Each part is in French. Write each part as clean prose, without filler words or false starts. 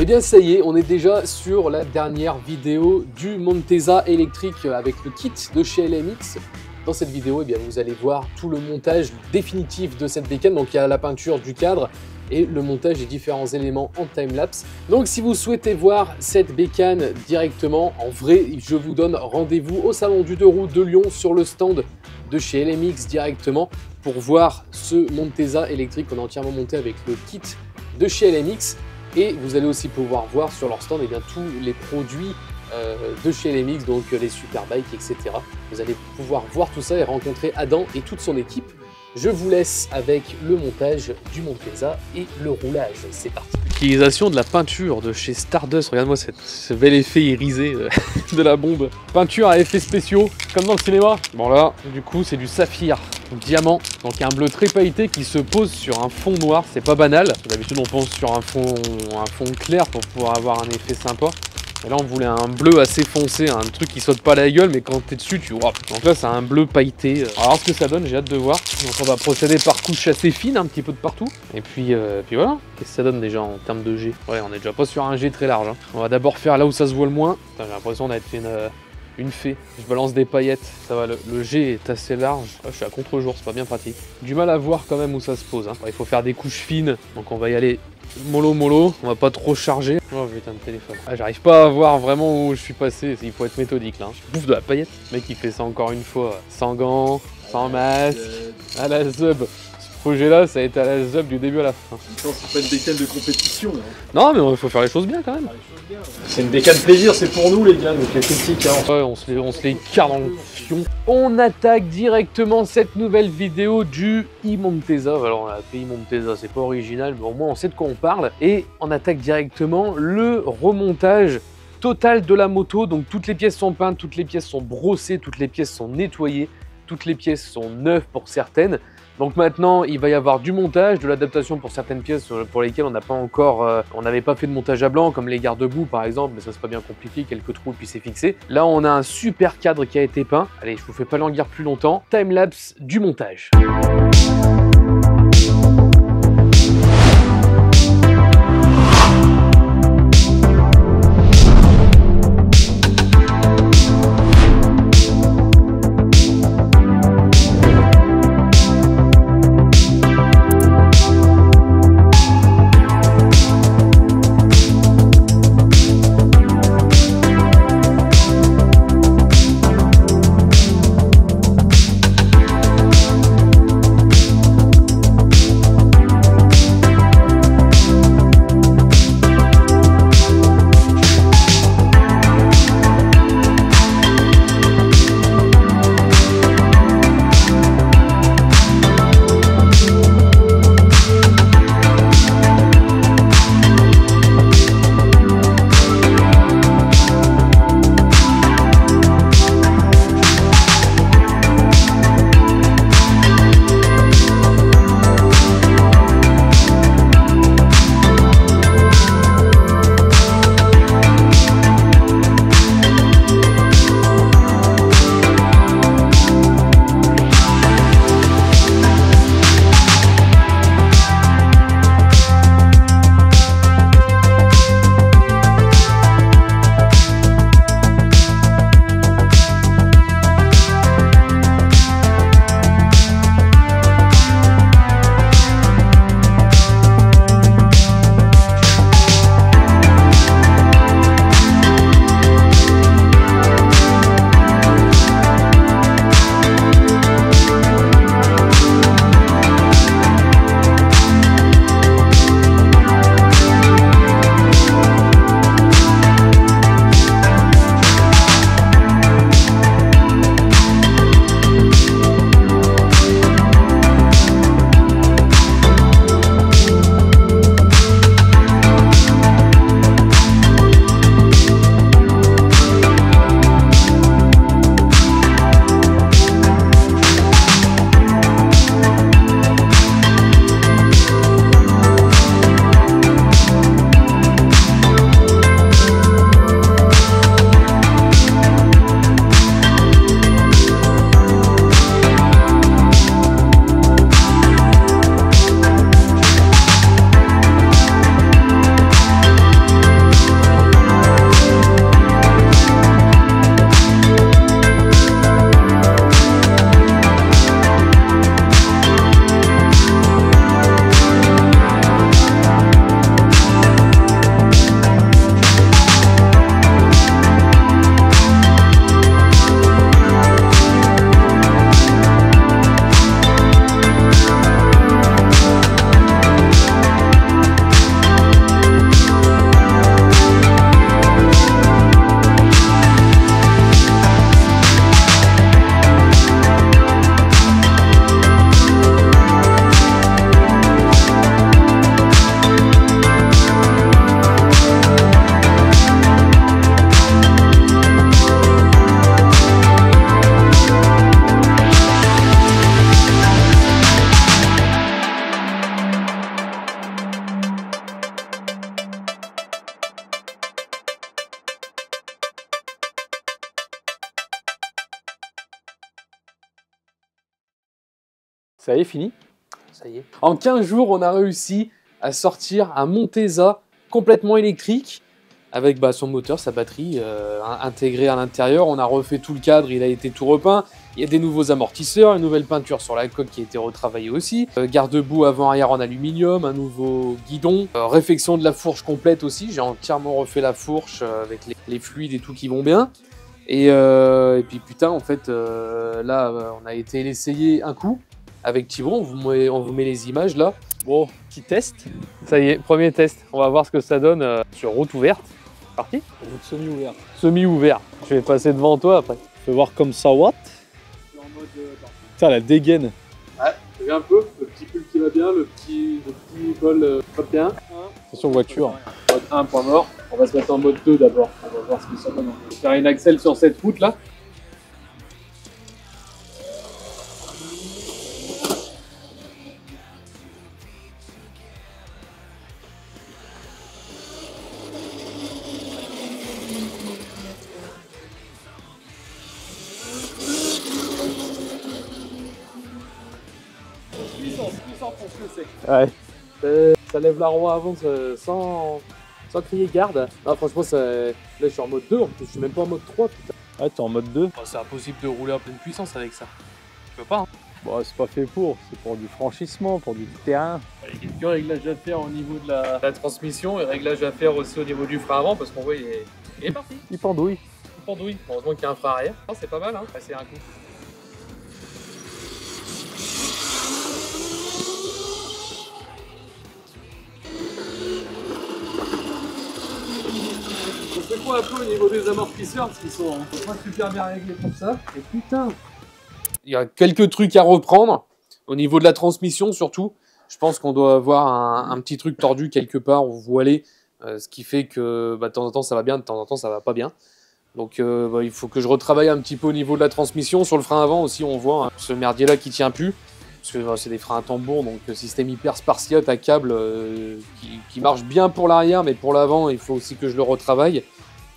bien ça y est, on est déjà sur la dernière vidéo du Montesa électrique avec le kit de chez LMX. Dans cette vidéo, eh bien, vous allez voir tout le montage définitif de cette bécane. Donc il y a la peinture du cadre et le montage des différents éléments en timelapse. Donc si vous souhaitez voir cette bécane directement, en vrai, je vous donne rendez-vous au salon du 2 roues de Lyon sur le stand de chez LMX directement pour voir ce Montesa électrique qu'on a entièrement monté avec le kit de chez LMX. Et vous allez aussi pouvoir voir sur leur stand tous les produits de chez LMX, donc les Superbikes, etc. Vous allez pouvoir voir tout ça et rencontrer Adam et toute son équipe. Je vous laisse avec le montage du Montesa et le roulage. C'est parti. Utilisation de la peinture de chez Stardust. Regarde-moi ce bel effet irisé de la bombe. Peinture à effets spéciaux, comme dans le cinéma. Bon là, du coup, c'est du saphir, diamant. Donc un bleu très pailleté qui se pose sur un fond noir. C'est pas banal. D'habitude, on pense sur un fond clair pour pouvoir avoir un effet sympa. Et là on voulait un bleu assez foncé, un truc qui saute pas la gueule mais quand t'es dessus tu vois. Donc là c'est un bleu pailleté. Alors ce que ça donne, j'ai hâte de voir. Donc on va procéder par couches assez fines, un petit peu de partout. Et puis voilà. Qu'est-ce que ça donne déjà en termes de G? Ouais, on est déjà pas sur un G très large. On va d'abord faire là où ça se voit le moins. J'ai l'impression d'être fait une fée. Je balance des paillettes. Ça va, le G est assez large. Là, je suis à contre-jour, c'est pas bien pratique. Du mal à voir quand même où ça se pose. Il faut faire des couches fines. Donc on va y aller mollo, on va pas trop charger. Oh putain de téléphone. Ah, j'arrive pas à voir vraiment où je suis passé, il faut être méthodique là. Je bouffe de la paillette. Le mec il fait ça encore une fois, sans gants, sans masque, à la zub. Ce projet là, ça a été à la zub du début à la fin. C'est pas une bécane de compétition. Hein. Non mais il faut faire les choses bien quand même. C'est une bécane plaisir, c'est pour nous les gars, donc les critiques. Hein. Ouais, on se les carre dans le fion. On attaque directement cette nouvelle vidéo du Montesa. Alors on a appelé Montesa, c'est pas original, mais au moins on sait de quoi on parle. Et on attaque directement le remontage total de la moto. Donc toutes les pièces sont peintes, toutes les pièces sont brossées, toutes les pièces sont nettoyées, toutes les pièces sont neuves pour certaines. Donc maintenant, il va y avoir du montage, de l'adaptation pour certaines pièces pour lesquelles on n'a pas encore, on n'avait pas fait de montage à blanc, comme les garde-boue par exemple, mais ça c'est pas bien compliqué, quelques trous et puis c'est fixé. Là, on a un super cadre qui a été peint. Allez, je vous fais pas languir plus longtemps. Timelapse du montage. Ça y est, fini. Ça y est. En 15 jours, on a réussi à sortir un Montesa complètement électrique avec son moteur, sa batterie intégrée à l'intérieur. On a refait tout le cadre, il a été tout repeint. Il y a des nouveaux amortisseurs, une nouvelle peinture sur la coque qui a été retravaillée aussi. Garde-boue avant-arrière en aluminium, un nouveau guidon. Réfection de la fourche complète aussi. J'ai entièrement refait la fourche avec les fluides et tout qui vont bien. Et puis putain, en fait, là, on a été l'essayer un coup avec Thibaut. On vous met les images là. Bon, petit test. Ça y est, premier test. On va voir ce que ça donne sur route ouverte. Parti. Route semi-ouvert. Semi-ouvert. Je vais passer devant toi après. Je vais voir comme ça, what? Putain, la dégaine. Ouais, tu vu un peu. Le petit pull qui va bien, le petit col pas bien. Attention voiture. Mode 1, point mort. On va se mettre en mode 2 d'abord. On va voir ce que ça donne. On va faire une accel sur cette route là. Puissant pour ce que c'est. Ouais. Ça lève la roue avant sans crier garde. Non, franchement, là je suis en mode 2 en plus, je suis même pas en mode 3. Putain. Ouais, t'es en mode 2. Oh, c'est impossible de rouler à pleine puissance avec ça. Tu peux pas. Hein. Bon, c'est pas fait pour. C'est pour du franchissement, pour du terrain. Il y a quelques réglages à faire au niveau de la transmission et réglages à faire aussi au niveau du frein avant parce qu'on voit il est parti. Il pendouille. Il pendouille. Heureusement qu'il y a un frein arrière. Oh, c'est pas mal, hein, passer un coup. On fait quoi un peu au niveau des amortisseurs parce qu'ils sont pas super bien réglés pour ça. Et putain, il y a quelques trucs à reprendre au niveau de la transmission surtout. Je pense qu'on doit avoir un petit truc tordu quelque part ou voilé, ce qui fait que de temps en temps ça va bien, de temps en temps ça va pas bien. Donc il faut que je retravaille un petit peu au niveau de la transmission. Sur le frein avant aussi on voit ce merdier là qui tient plus. Parce que c'est des freins à tambour, donc système hyper spartiate à câble qui marche bien pour l'arrière, mais pour l'avant il faut aussi que je le retravaille.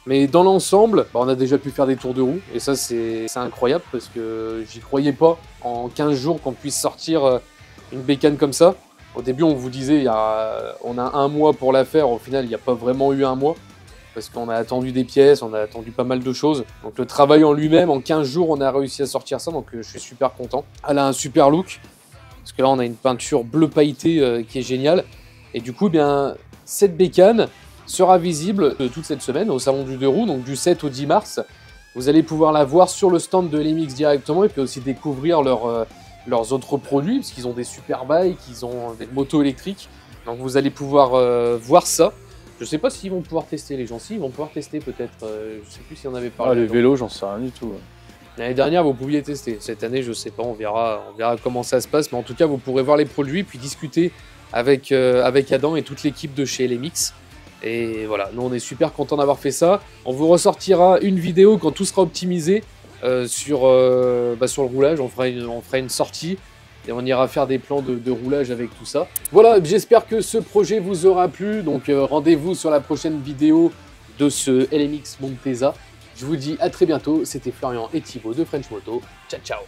Mais dans l'ensemble, on a déjà pu faire des tours de roue, et ça c'est incroyable parce que j'y croyais pas en 15 jours qu'on puisse sortir une bécane comme ça. Au début on vous disait on a un mois pour la faire, au final il n'y a pas vraiment eu un mois. Parce qu'on a attendu des pièces, on a attendu pas mal de choses. Donc le travail en lui-même, en 15 jours on a réussi à sortir ça, donc je suis super content. Elle a un super look. Parce que là, on a une peinture bleu pailleté qui est géniale. Et du coup, eh bien, cette bécane sera visible toute cette semaine au Salon du 2 roues, donc du 7 au 10 mars. Vous allez pouvoir la voir sur le stand de LMX directement et puis aussi découvrir leurs autres produits, parce qu'ils ont des super bikes, ils ont des motos électriques. Donc vous allez pouvoir voir ça. Je sais pas s'ils vont pouvoir tester les gens. Si, ils vont pouvoir tester peut-être. Je sais plus si on avait parlé. Ah, les vélos, j'en sais rien du tout. L'année dernière, vous pouviez tester. Cette année, je sais pas, on verra comment ça se passe. Mais en tout cas, vous pourrez voir les produits puis discuter avec Adam et toute l'équipe de chez LMX. Et voilà, nous on est super contents d'avoir fait ça. On vous ressortira une vidéo quand tout sera optimisé sur le roulage. On fera une sortie et on ira faire des plans de roulage avec tout ça. Voilà, j'espère que ce projet vous aura plu. Donc rendez-vous sur la prochaine vidéo de ce LMX Montesa. Je vous dis à très bientôt, c'était Florian et Thibaut de French Moto. Ciao ciao.